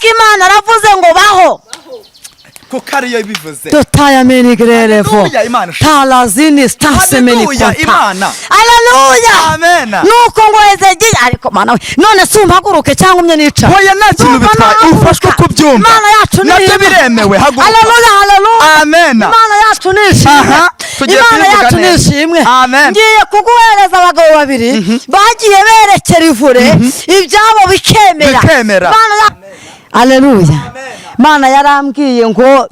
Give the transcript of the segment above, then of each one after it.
uwiteka Imana aravuze ngo baho kuko ariyo bivuze. Dotaya menigrelevo talazini stasemeni kota. Haleluya. Amen. Nuko ngo Hezekiya ariko mana we none sumpaguruke cyangwa umye nica. Hoya nta kintu bitwaye ufashwe kubyumva. Imana yacu ni nabyo biremewe haguruka. Haleluya haleluya. Amen. Imana yacu ni ishimwe. Imana yacu ni ishimwe. Ngiye kuguhereza abagabo babiri bagiye berekera ivure ibyabo bikemera. Haleluya. Mana yarambwiye ngo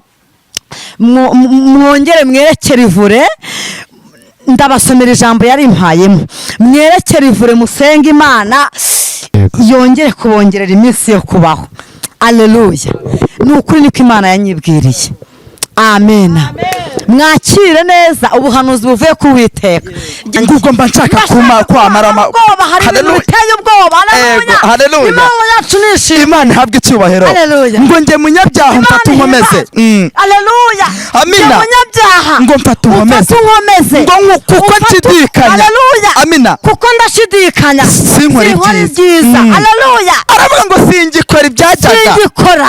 mwongere mwerekere ivure, ndabasomera ijambo yari impayemo, mwerekere ivure musenge Imana yongere kubongerera iminsi yo kubaho. Haleluya. Nukuri niko Imana yanyibwiriye. Amen. Mwakire neza ubuhanuzi buvuye ku Uwiteka. Nguko mba nshaka kwamara Haleluya. Haleluya. Imana yacu nishimye. Imana habwe icyubahiro. Ngo nge munyabyaha mfata unkomeze. Haleluya. Amina. Munyabyaha ngo mfata unkomeze. Ngo kuko nshidikanya. Haleluya. Amina. Kuko ndashidikanya. Sinkora ibyiza. Haleluya. Aravuga ngo singikora ibyajyaga. Singikora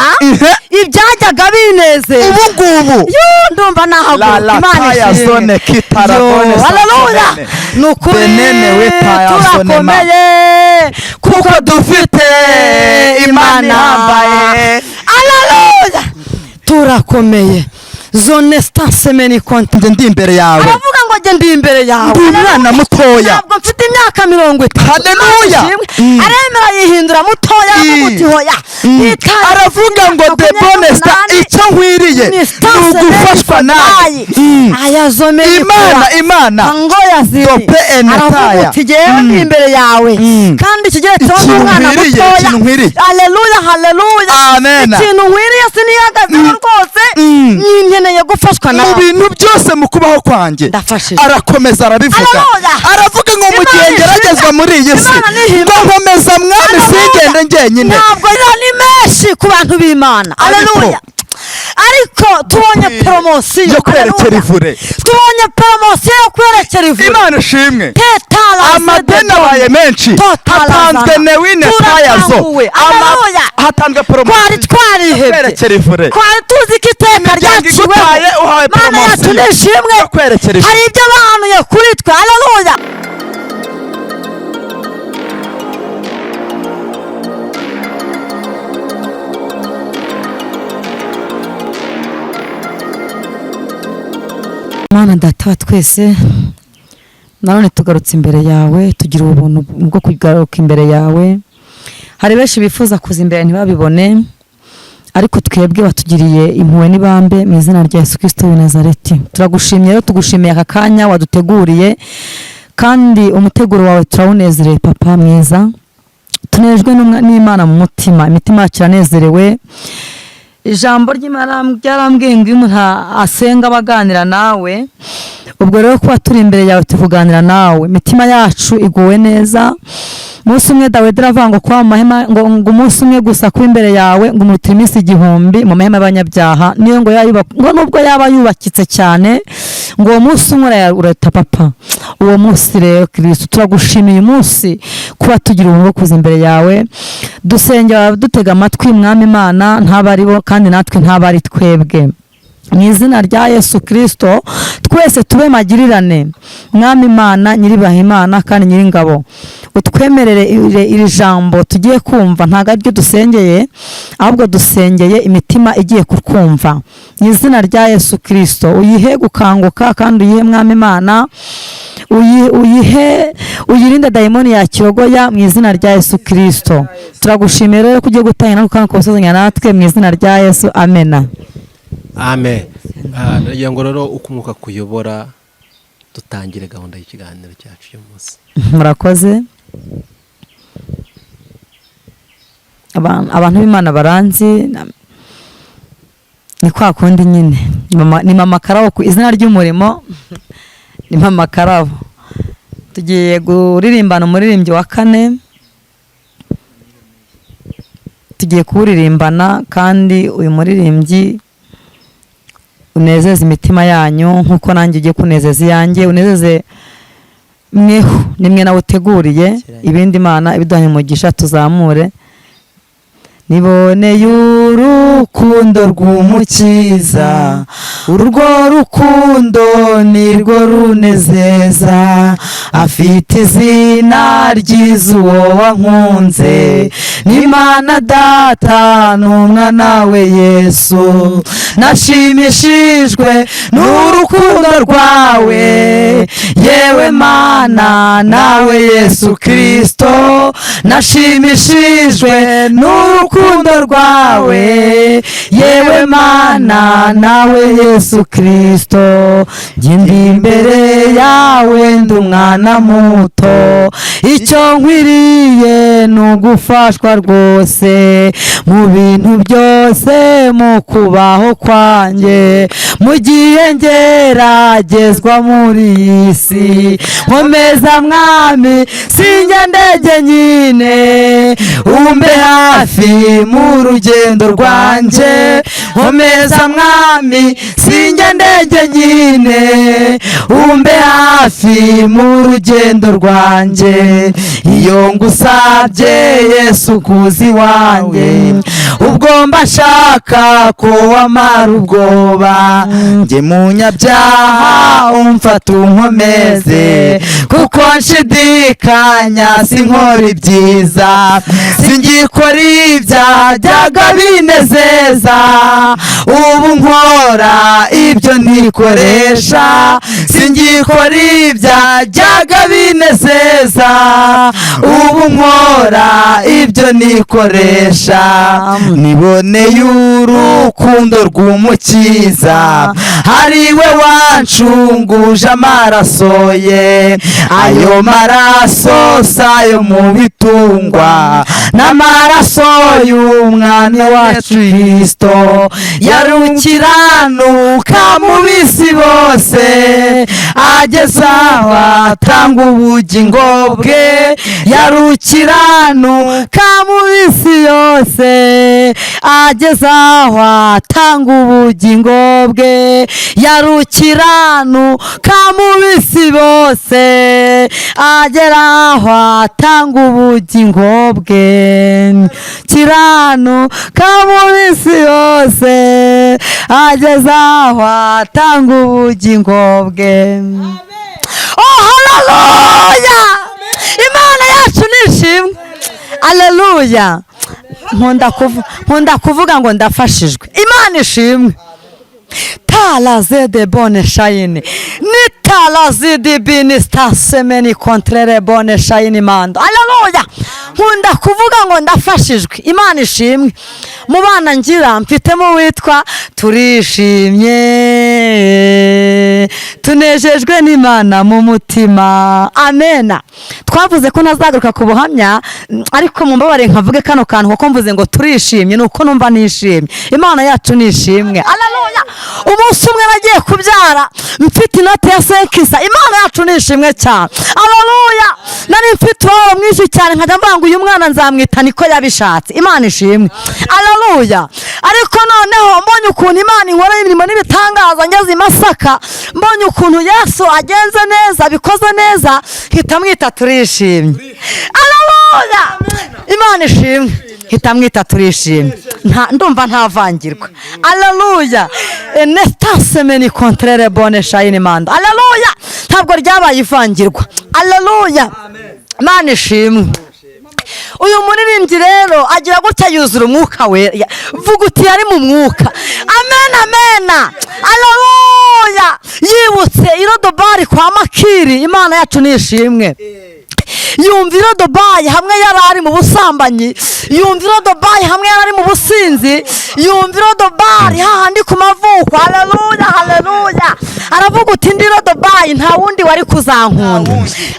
ibyajyaga binezeza. Ubu ngubu ndumva nahaguruka. Imana yazone kitarabone. Haleluya. Nukuri turakomeye kuko dufite Imana ihambaye. Haleluya. Turakomeye. Zone stasemeni konti. Ndi imbere yawe. Aravuga ngo nge ndi imbere yawe. Ndi umwana mutoya. Ntabwo mfite imyaka 30. Haleluya. Aremera yihindura mutoya avuga hoya. Aravuga ngo the bonesta icyo nkwiriye ugufashwa nawe. Ayazomeye Imana ngo yaziri. Dope enetaya. Aravuga ndi imbere yawe. Kandi kigeretseho n'umwana mutoya. Haleluya haleluya. Amen. Ikintu nkwiriye siniyagazeho rwose. Nkeneye gufashwa nawe. Mu bintu byose mu kubaho kwanjye arakomeza arabivuga. Aravuga ngo mu gihe ngeragezwa muri iyi si ngo nkomeza mwami singende njyenyine. Ntabwo ni menshi ku bantu b'Imana. Haleluya. Ariko tubonye promosiyo yo kwerekera ivure. Tubonye promosiyo yo kwerekera ivure. Imana ishimwe. Amadeni abaye menshi. Hatanzwe newine tayazo. Hatanzwe promosiyo. Twari kwerekera ivure. Twari tuzi ko iteka ryaciwe. Mana yacu nishimwe. Hari ibyo bahanuye kuri twe. Haleluya. Mana data wa twese, nanone tugarutse imbere yawe, tugira ubuntu bwo kugaruka imbere yawe. Hari benshi bifuza kuza imbere ntibabibone, ariko twebwe watugiriye impuhwe n'ibambe mu izina rya Yesu Kristo w'i Nazareti. Turagushimiye rero, tugushimiye aka kanya waduteguriye, kandi umuteguro wawe turawunezereye papa mwiza. Tunejwe n'Imana mu mutima, imitima yacu iranezerewe. Ijambo ry'Imana ryarambwiye ngo umuntu asenga abaganira nawe. Ubwo rero kuba turi imbere yawe tuvuganira nawe, imitima yacu iguwe neza. Umunsi umwe Dawidi aravuga ngo kwa mahema ngo umunsi umwe gusa kuba imbere yawe ngo umurutira iminsi 1000 mu mahema y'abanyabyaha. Niyo ngo ngo nubwo yaba yubakitse cyane ngo uwo munsi umwe urata papa. Uwo munsi rero Kristo turagushimiye umunsi kuba tugira ubuntu kuza imbere yawe. Dusengera dutega amatwi mwami Imana ntabari bo kandi natwe ntabari twebwe. Mu izina rya Yesu Kristo twese tube magirirane. Mwami Imana nyiribahimana kandi nyiringabo, utwemerere iri jambo tugiye kumva ntago aryo dusengeye, ahubwo dusengeye imitima igiye kukumva. Mu izina rya Yesu Kristo uyihe gukanguka kandi uyihe mwami Imana, uyirinde dayimoni ya kirogoya mu izina rya Yesu Kristo. Turagushimira rero kugiye gutangana no kubasozanya natwe mu izina rya Yesu. Amena. Amen. Nagira ngo rero uko umwuka kuyobora dutangire gahunda y'ikiganiro cyacu uyu munsi. Murakoze. Abantu b'Imana baranzi ni kwa kundi nyine. Ni mama Karabo ku izina ry'umurimo. Ni mama Karabo. Tugiye kuririmbana umuririmbyi wa 4. Tugiye kuririmbana kandi uyu muririmbyi unezeza imitima yanyu nkuko nanjye ugiye kunezeza yanjye. Unezeze mweho nimwe nawe uteguriye ibindi Imana ibiduhanye umugisha tuzamure. niboneye urukundo rw'umukiza, urwo rukundo nirwo runezeza, afite izina ryiza uwo wankunze, n'Imana Data n'Umwana we Yesu. Nashimishijwe n'urukundo rwawe, yewe Mana nawe Yesu Kristo. Nashimishijwe n'urukundo rwawe, yewe Mana nawe Yesu Kristo. Ndi imbere yawe ndi umwana muto, icyo nkwiriye ni ugufashwa rwose mu bintu byose, mu kubaho kwanjye, mu gihe ngeragezwa muri iyi si. Nkomeza Mwami sinjya ndege nyine, umbe hafi mu rugendo rwanjye. Nkomeza Mwami sinjya ndege nyine, umbe hafi mu rugendo rwanjye. Iyo ngusabye Yesu kuzi wanjye, ubwo mba nshaka ko wamara ubwoba. Njye munyabyaha umfata unkomeze, kuko nshidikanya sinkora ibyiza, singikora ibyajyaga binezeza. Ubu nkora ibyo ntikoresha, singikora ibyajyaga binezeza. Ubu nkora ibyo nikoresha, niboneye urukundo rw'umukiza, ari we wancunguje amaraso ye. Ayo maraso sayo mu bitungwa, n'amaraso y'Umwana wacu Kristo. Yarukiranuka mu bisi bose, ageza aho atanga ubugingo bwe. Yarukiranuka mu bisi yose, ageza aho atanga ubugingo bwe. Yarukiranuka mu bisi bose, agera aho atanga ubugingo bwe. Kiranuka mu bisi yose, ageza aho atanga ubugingo bwe. Oh, haleluya! Imana yacu nishimwe. Haleluya! Nkunda kuvuga ngo ndafashijwe. Imana ishimwe. Talaze de bonne shayini, ni talaze de binista semeni kontrere bonne shayini mando. Haleluya! Nkunda kuvuga ngo ndafashijwe. Imana ishimwe. Mu bana ngira mfitemo witwa turishimye, tunejejwe n'Imana mu mutima. Amena. Twavuze ko ntazagaruka ku buhamya, ariko mumbabare nkavuge kano kantu kuko mvuze ngo turishimye, nuko numva nishimye. Imana yacu nishimwe. Haleluya! Umunsi umwe nagiye kubyara mfite inote ya senkisa. Imana yacu nishimwe cyane. Haleluya! Nari mfite uwo mwinshi cyane, nkajya mvuga ngo uyu mwana nzamwita niko yabishatse. Imana ishimwe. Haleluya! Ariko noneho mbonye ukuntu Imana inkora imirimo n'ibitangaza ngeze i Masaka, mbonye ukuntu Yesu agenze neza, bikoze neza, hita mwita turishimye. Haleluya! Imana ishimwe. Hita mwita turishimye. Ndumva ntavangirwa. Haleluya! Nestasemeni kontrere bonne shayini manda. Haleluya! Ntabwo ryabaye ivangirwa. Haleluya! Imana ishimwe. Uyu muririmbyi rero agira gutya yuzura umwuka we. Vuga uti yari mu mwuka. Amen, amen. Haleluya! Yibutse irodobari kwa Makiri. Imana yacu nishimwe. Yumvira Dubai hamwe yarari mu busambanyi, yumvira Dubai hamwe yarari mu businzi, yumvira Dubai hahandi ku mavuko. Haleluya, haleluya! Aravuga uti ndira Dubai nta wundi wari kuzankunda.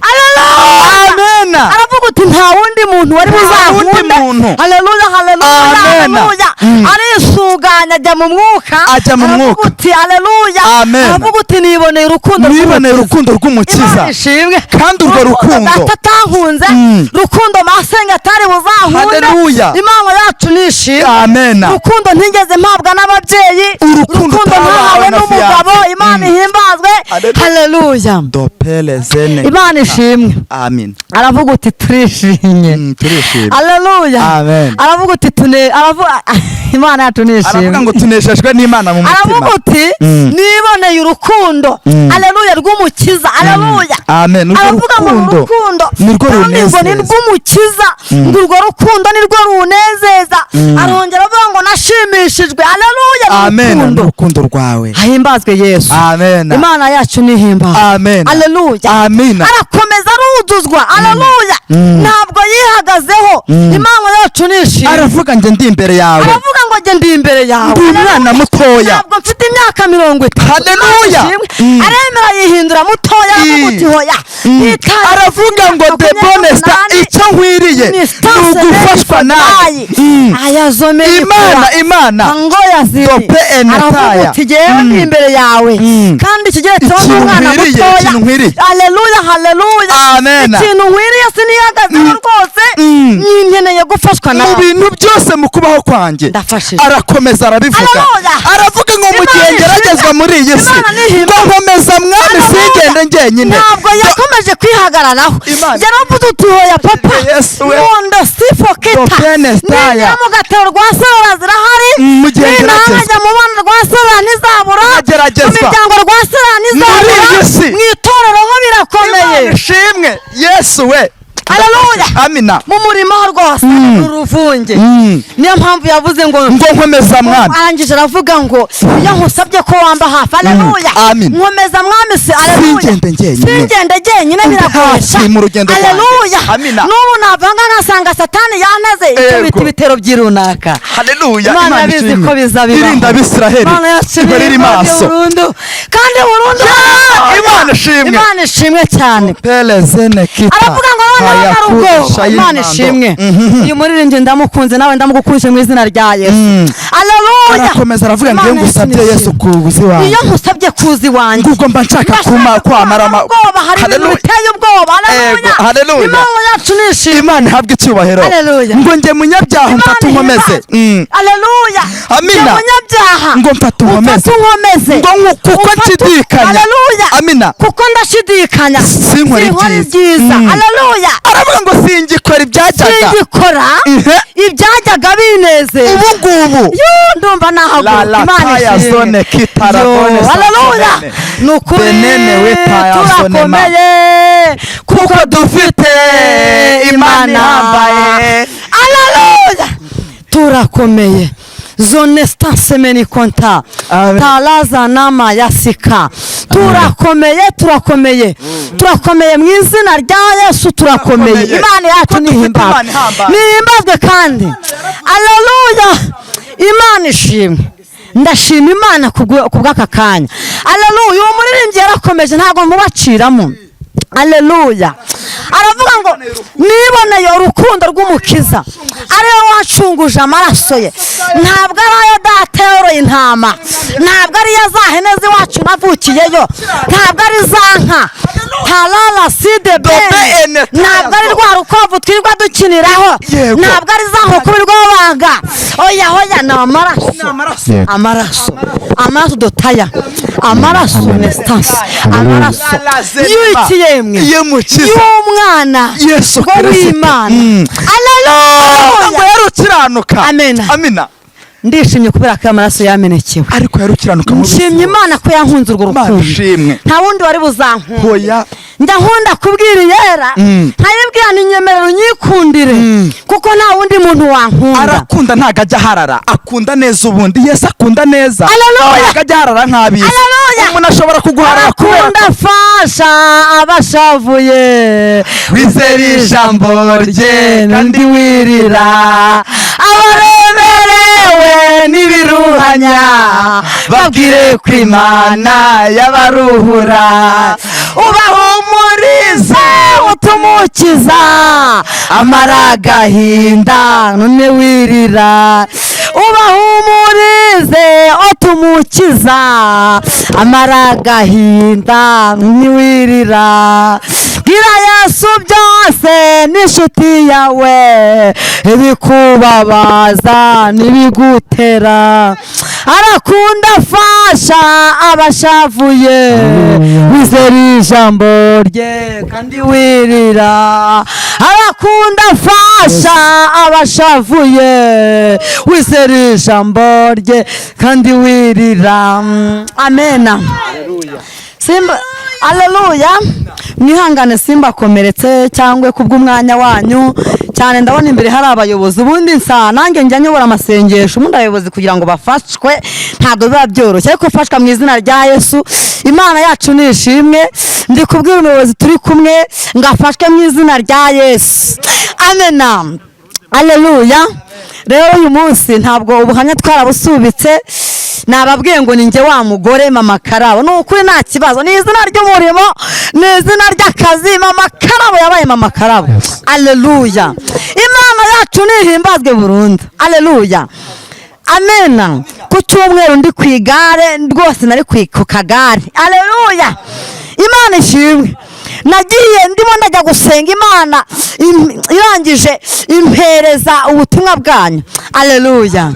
Haleluya, amen. Aravuga uti nta wundi muntu wari buzankunda. Haleluya, haleluya, haleluya! arisuganya ajya mu mwuka, aravuga uti haleluya, aravuga uti niboneye urukundo rw'umukiza, kandi urwo rukundo atankunze, rukundo masenge atari buzahunde, Imana yacu nishimwe, rukundo ntigeze mpabwa n'ababyeyi, urukundo ntahawe n'umugabo, Imana ihimbazwe, haleluya, Imana ishimwe, aravuga uti turishimye, haleluya, aravuga uti Imana yacu nishimye, aravuga ngo tuneshejwe n'Imana mu mutima, aravuga uti niboneye urukundo, haleluya, rw'umukiza, haleluya, aravuga ngo urukundo kandi ngo ni rw'umukiza, ngo urwo rukundo ni rwo runezeza, arongera avuga ngo nashimishijwe, haleluya, n'urukundo rwawe, ahimbazwe Yesu, Imana yacu nihimbazwe, haleluya, arakomeza aruduzwa, haleluya, ntabwo yihagazeho, Imana yacu nishimye, aravuga ngo ndi imbere yawe, aravuga ngo njye ndi imbere yawe, ndi umwana mutoya, ntabwo mfite imyaka 30, haleluya, aremera yihindura mutoya, aravuga uti hoya, aravuga ngo the bonest, icyo nkwiriye ni ugufashwa nawe, Imana ngo yaziri, aravuga uti jyewe ndi imbere yawe, kandi ikigeretseho n'umwana mutoya, haleluya, haleluya, ikintu nkwiriye sinihagazeho rwose, nkeneye gufashwa nawe mu bintu byose mu kubaho kwanjye, arakomeza arabivuga, aravuga ngo mu gihe ngeragezwa muri iyi si, ngo nkomeza mwami singende njyenyine, ntabwo yakomeje kwihagararaho, yaravuze uti hoya papa, mondo sifoketa, ninjira mu gatero rwa Sarora zirahari, ninahajya mu bana rwa Sarora ntizabura, mu miryango rwa Sarora ntizabura, mu itorero ho birakomeye, ishimwe Yesu we, haleluya, amina, mu murimo rwose uruvunge, niyo mpamvu yavuze ngo nkomeza mwami, arangije aravuga ngo iyo nkusabye ko wamba hafi, haleluya, nkomeza mwami se, haleluya, singende njyenyine biragoye, haleluya, n'ubu navanga nkasanga satani yaneze, icyo bita ibitero by'irunaka, haleluya, Imana yabizi ko bizabibaho, irinda Abisiraheli, Imana yashimye maso burundu, kandi burundu, Imana ishimwe cyane, aravuga ngo Imana ishimwe, uyu muririmbyi ndamukunze, nawe ndamugukunze mu izina rya Yesu, haleluya, arakomeza aravuga ngo ngusabye Yesu kuzi wawe, iyo nkusabye kuzi wanjye, ubwo mba nshaka kwamara ubwoba, hari ibintu biteye ubwoba, haleluya, Imana yacu nishimye, Imana ihabwe icyubahiro, ngo njye munyabyaha mfata unkomeze, haleluya, amina, munyabyaha ngo mfata unkomeze, ngo kuko nshidikanya, haleluya, amina, kuko ndashidikanya sinkora ibyiza, haleluya, aravuga ngo singikora ibyajyaga bineze, ubu ngubu ndumva nahaguruka, Imana ishimwe, haleluya, ni ukuri turakomeye kuko dufite Imana ihambaye, haleluya, turakomeye, zone stance meni konta talaza nama yasika, turakomeye mu izina rya Yesu, turakomeye, Imana yacu nihimbazwe kandi, haleluya, Imana ishimwe, ndashima Imana kubw'aka kanya, haleluya, uwo muririmbyi yarakomeje ntabwo mubaciramo, haleluya, aravuga ngo niboneye urukundo rw'umukiza, ariwe wacunguje amaraso ye, ntabwo ari ayo data yoroye intama, ntabwo ari iyo za hene z'iwacu navukiyeyo, ntabwo ari za nka, tarara side bene, ntabwo ari rwa rukwavu twirirwa dukiniraho, ntabwo ari za nkoko birirwa babaga, oya, ni amaraso dotaya, amaraso nesitasi, amaraso y'ikiyemwe y'umwana w'Imana, haleluya, ngo yarukiranuka, amina, ndishimye kubera ko amaraso yamenekewe, ariko yarukiranuka mu nshimye Imana ko yankunze urwo rukundo, nta wundi wari buzankunda, ndakunda kubwira iyera, nkayibwira ntinyemerera unyikundire, kuko nta wundi muntu wankunda, arakunda ntago ajya harara, akunda neza, ubundi Yesu akunda neza, ntago ajya harara nk'abisi, umuntu ashobora kuguharara kubera akunda afasha abashavuye, wizera ijambo rye kandi wirira abaremerewe n'ibiruhanya, babwire ko Imana yabaruhura, ubahumura uhumurize utumukiza amara agahinda none wirira ubahumurize utumukiza amara agahinda none wirira bwira Yesu byose n'inshuti yawe ibikubabaza n'ibigutera arakunda afasha abashavuye wizera ijambo rye kandi wirira arakunda afasha abashavuye wizera ijambo rye kandi wirira amena simba aleluya mwihangane simbakomeretse cyangwa kubw'umwanya wanyu cyane ndabona imbere hari abayobozi ubundi nsa nanjye njya nyobora amasengesho ubundi abayobozi kugira ngo bafashwe ntabwo biba byoroshye ariko fashwa mu izina rya Yesu Imana yacu nishimwe ndi kubwira umuyobozi turi kumwe ngafashwe mu izina rya Yesu amena aleluya rero uyu munsi ntabwo ubuhamya twarabusubitse nababwiye ngo ninjye wa mugore mama Karabo ni ukuri nta kibazo ni izina ry'umurimo ni izina ry'akazi mama Karabo yabaye mama Karabo aleluya Imana yacu nihimbazwe burundu aleluya amena ku cyumweru ndi ku igare rwose nari ku kagare aleluya Imana ishimwe nagiye ndimo ndajya gusenga Imana irangije impereza ubutumwa bwanyu aleluya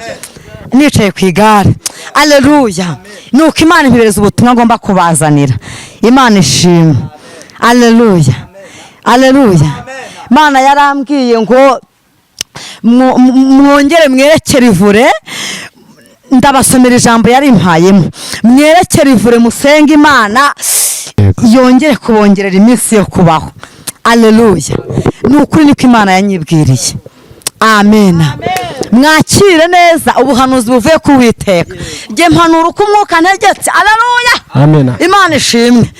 nicaye ku igare aleluya nuko Imana impereza ubutumwa ngomba kubazanira Imana ishimwe aleluya aleluya Imana yarambwiye ngo mwongere mwerekere ivure ndabasomera ijambo yari impayemo mwerekere ivure musenge Imana yongere kubongerera iminsi yo kubaho aleluya ni ukuri niko Imana yanyibwiriye amena mwakire neza ubuhanuzi buvuye ku Uwiteka nge mpanura uko umwuka ntegetse aleluya amena Imana ishimwe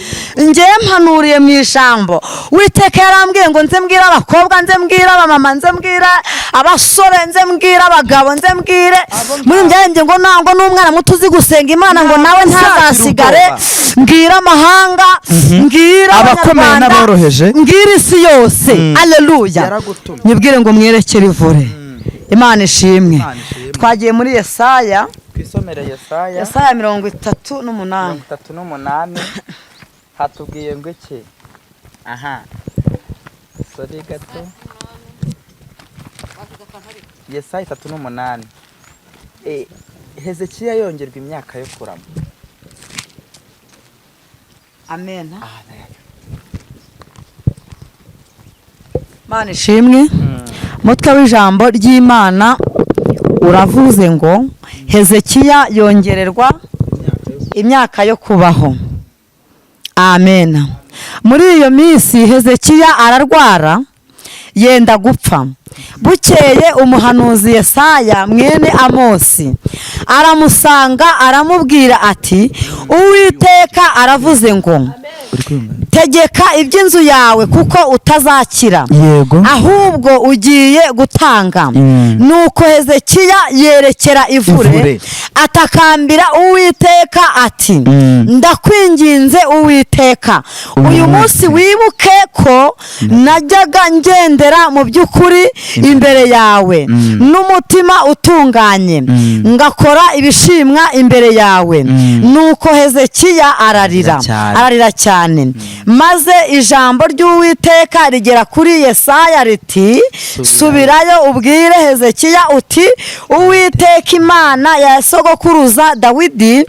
nge mpanuriye mu ijambo Uwiteka yarambwiye ngo nze mbwira abakobwa nze mbwira abamama nze mbwira abasore nze mbwira abagabo nze mbwire muri njye ngo nango n'umwana muto uzi gusenga Imana ngo nawe ntazasigare mbwira amahanga mbwira abakomeye n'aboroheje mbwira isi yose aleluya nyibwire ngo mwerekere ivure Imana ishimwe twagiye muri Yesaya twisomere Yesaya 38 hatubwiye ngo iki aha sorry gato Yesaya 38 Hezekiya yongerwa imyaka yo kurama amen Imana ishimwe mutwe w'ijambo ry'Imana uravuze ngo Hezekiya yongererwa imyaka yo kubaho amen muri iyo minsi Hezekiya ararwara yenda gupfa bukeye umuhanuzi Yesaya mwene Amosi aramusanga aramubwira ati Uwiteka aravuze ngo tegeka iby'inzu yawe kuko utazakira ahubwo ugiye gutanga nuko Hezekiya yerekera ivure atakambira Uwiteka ati ndakwinginze Uwiteka uyu munsi wibuke ko najyaga ngendera mu by'ukuri imbere yawe n'umutima utunganye ngakora ibishimwa imbere yawe nuko Hezekiya ararira cyane maze ijambo ry'Uwiteka rigera kuri Yesaya riti subirayo ubwire Hezekiya uti Uwiteka Imana ya sogokuruza Dawidi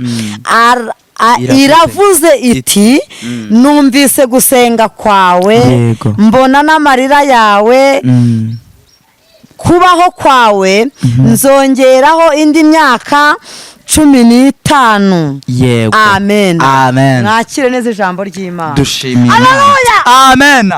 iravuze iti numvise gusenga kwawe mbona n'amarira yawe kubaho kwawe nzongeraho indi myaka 15 yego amen mwakire neza ijambo ry'Imana dushimiye haleluya amen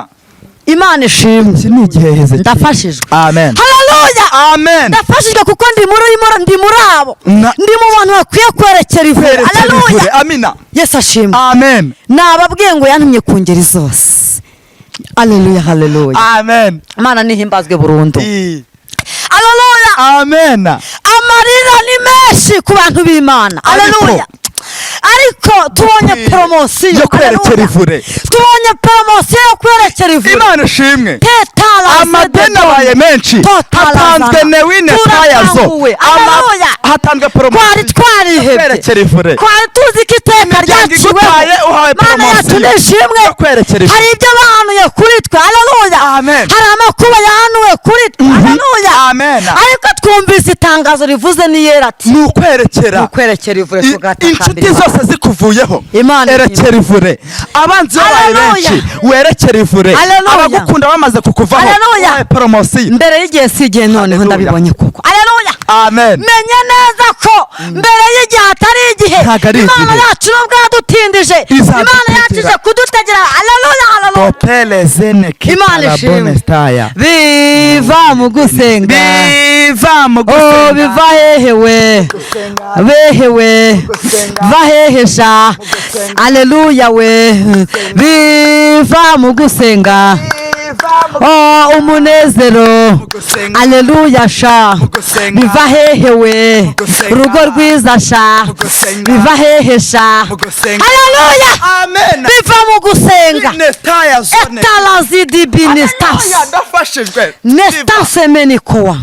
Imana ishimwe ni igihe Hezekiya ndafashijwe amen haleluya amen ndafashijwe kuko ndi muri abo ndi mu bantu bakwiye kwerekera ivure haleluya amina Yesu ashimwe amen nababwiye ngo yantumye ku ngeri zose haleluya haleluya amen Imana nihimbazwe burundu haleluya amen amarira ni menshi ku bantu b'Imana haleluya ariko tubonye poromosiyo yo kwerekera ivure. tubonye poromosiyo yo kwerekera ivure. Imana ishimwe. Amadeni abaye menshi, hatanzwe newine tayazo, hatanzwe poromosiyo twarihebye, kwerekera ivure. twari tuzi ko iteka ryaciweho. Mana yacu nishimwe. Hari ibyo bahanuye kuri twe, haleluya. Hari amakuba yahanuwe kuri twe, haleluya. Ariko twumvise itangazo rivuze n'iyera ati ni ukwerekera ivure. Inshuti zose zikuvuyeho, Imana erekera ivure. Abanzi babaye benshi, werekera ivure. Abagukunda bamaze kukuvaho, poromosiyo. Mbere y'igihe si igihe, noneho ndabibonye kuko, haleluya. Amen. Menya neza ko mbere y'igihe atari igihe. Imana yacu nubwo yadutindije, Imana yacu ije kudutegera, haleluya, haleluya. Imana ishimwe. Biva mu gusenga, biva hehewe, va hehesha, haleluya we. Biva mu gusenga, umunezero, haleluya sha. Biva hehewe, urugo rwiza sha. Biva hehesha, haleluya. Biva mu gusenga. Etalazidi nestase menikowa,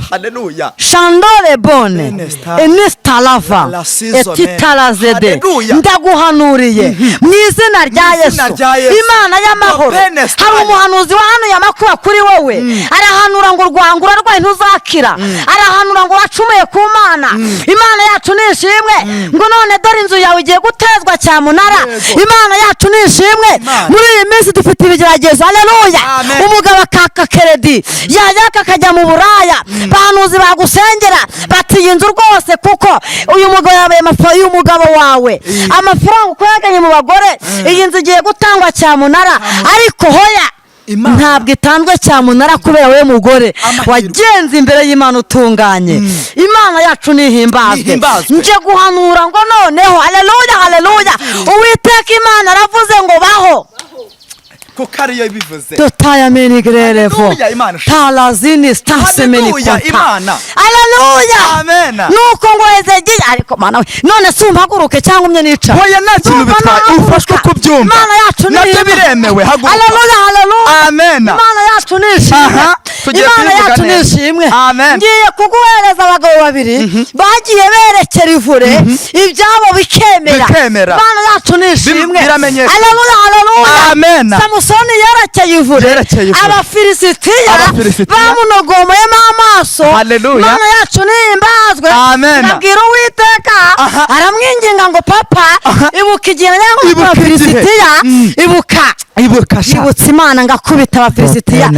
shandore bone enestalava etitalazede. Ndaguhanuriye mu izina rya Yesu, Imana y'amahoro. Hari umuhanuzi wahanuye amakuba kuri wowe, arahanura ngo urwango urarwaye ntuzakira, arahanura ngo wacumuye ku Mana. Imana yacu nishimwe, ngo none dore inzu yawe igiye gutezwa cyamunara. Imana yacu nishimwe. Muri iyi minsi dufite ibigeragezo, haleluya. Umugabo akaka keredi, yajya akajya mu buraya, bahanuzi bagusengera bati iyi nzu rwose, kuko uyu mugabo yabaye uyu mugabo wawe amafaranga ukweganye mu bagore, iyi nzu igiye gutangwa cyamunara. Ariko hoya, ntabwo itanzwe cyamunara kubera we mugore wagenze imbere y'Imana utunganye. Imana yacu nihimbazwe. Nje guhanura ngo noneho, haleluya, haleluya. Uwiteka Imana aravuze ngo baho, kuko ariyo bivuze. Dotaya menigererevo, talazini stase menikota, haleluya. Nuko ngo Hezekiya, ariko Mana we, none sumpaguruke cyangwa umye nica. Hoya nta kintu bitwaye, ufashwe kubyumva. Imana yacu nabyo biremewe, haguruka. Haleluya, haleluya. Amen. Imana yacu nishimwe. Imana yacu nishimwe. Ngiye kuguhereza abagabo babiri bagiye berekera ivure, ibyabo bikemera. Imana yacu nishimwe. Haleluya, haleluya. Amen. Samusoni yerekeye ivure, Abafilisitiya bamunogomeyemo amaso. Imana yacu nihimbazwe. Nabwira Uwiteka, aramwinginga ngo papa, ibuka igihe yango Abafilisitiya, ibutsa Imana ngakubita Abafilisitiya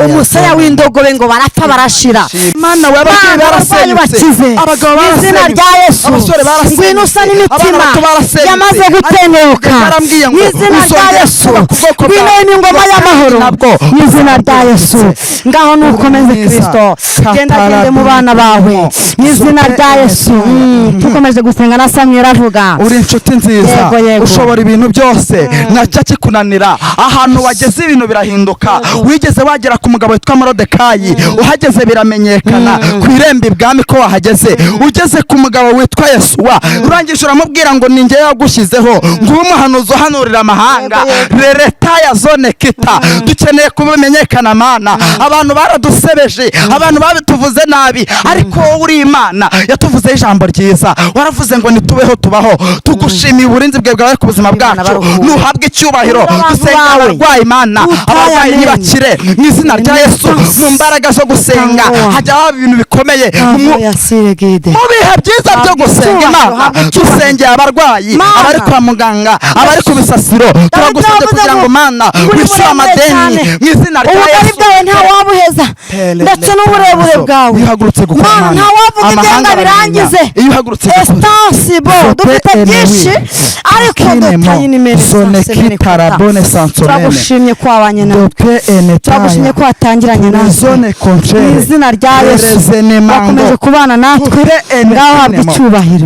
umusaya w'indogobe ngo barapfa barashira. Mana we, abagabo barasenyutse, abagabo izina rya Yesu, abasore barasenyutse, ngwino usa n'imitima yamaze gutenguka. Mu izina rya Yesu, ngwino n'ingoma y'amahoro. Mu izina rya Yesu, ngaho nukomeze Kristo, genda mu bana bawe. Mu izina rya Yesu, tukomeje gusenga na Samuel avuga, uri inshuti nziza, ushobora ibintu byose, ntacyo kikunanira. Ahantu wageze ibintu birahinduka. Wigeze wagera ku mugabo witwa Morodekayi, uhageze biramenyekana ku irembo ibwami ko wahageze. Ugeze ku mugabo witwa Yesuwa, urangije uramubwira ngo ni njye yagushyizeho, ngo ube umuhanuzi uhanurira amahanga. Leta ya zone kita, dukeneye kubimenyekana Mana. Abantu baradusebeje, abantu babituvuze nabi, ariko uri Imana yatuvuzeho ijambo ryiza. Waravuze ngo nitubeho tubaho, tugushimiye uburinzi bwe bwawe ku buzima bwacu. Nuhabwe icyubahiro. Dusenga abarwayi Mana, abarwayi ntibakire mu izina rya Yesu. Mu mbaraga zo gusenga hajya haba ibintu bikomeye. Mu bihe byiza byo gusenga Imana, dusengeye abarwayi, abari kwa muganga, abari ku bisasiro. Turagusabye kugira ngo Mana wishyure amadeni mu izina rya Yesu. Ubugari bwawe ntawabuheza, ndetse n'uburebure bwawe Mana ntawavuga ibyenga birangize. Estansibo, dufite byinshi, ariko dutaye nimero. Turagushimye ko wabanye natwe, turagushimye ko watangiranye natwe. Mu izina rya Yesu, wakomeje kubana natwe, ngaho habwa icyubahiro.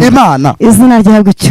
Izina ryawe